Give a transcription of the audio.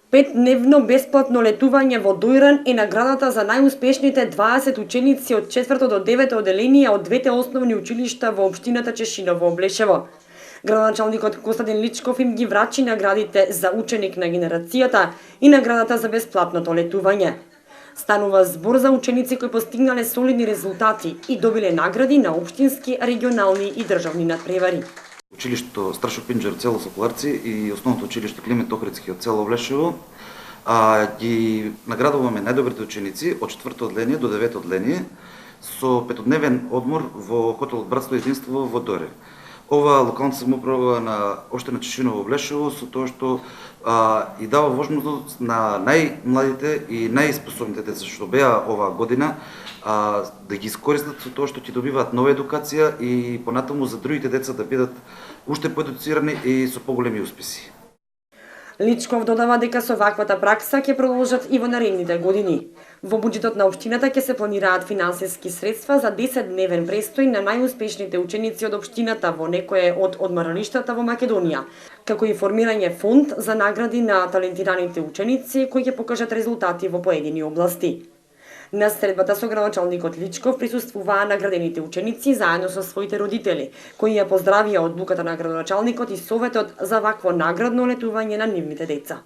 Петдневно бесплатно летување во Дојран е наградата за најуспешните 20 ученици од 4 до 9 одделение од двете основни училишта во општината Чешиново Облешево. Градоначалникот Костадин Личков им ги врачи наградите за ученик на генерацијата и наградата за бесплатното летување. Станува збор за ученици кои постигнале солидни резултати и добиле награди на општински, регионални и државни надпревари. Училиштето Страшо Пинџер од село Соколарци и основното училиште Климент Охридски од село Влешево ги наградуваме најдобрите ученици од 4-то одделение до 9-то одделение со петодневен одмор во хотелот Братство и единство во Доре. Ова локалната самоуправа на општина Чешиново Влешево со тоа што и дава возможност на најмладите и најспособните деца што беа оваа година да ги искористат со тоа што ќе добиваат нова едукација и понатаму за другите деца да бидат уште поедуцирани и со поголеми успеси. Личков додава дека со ваквата пракса ќе продолжат и во наредните години. Во буџетот на општината ќе се планираат финансиски средства за 10-дневен престој на најуспешните ученици од општината во некое од одморалиштата во Македонија, како и формирање фонд за награди на талентираните ученици кои ќе покажат резултати во поедини области. На средбата со градоначалникот Личков присуствуваа наградените ученици заедно со своите родители, кои ја поздравија одлуката на градоначалникот и советот за вакво наградно летување на нивните деца.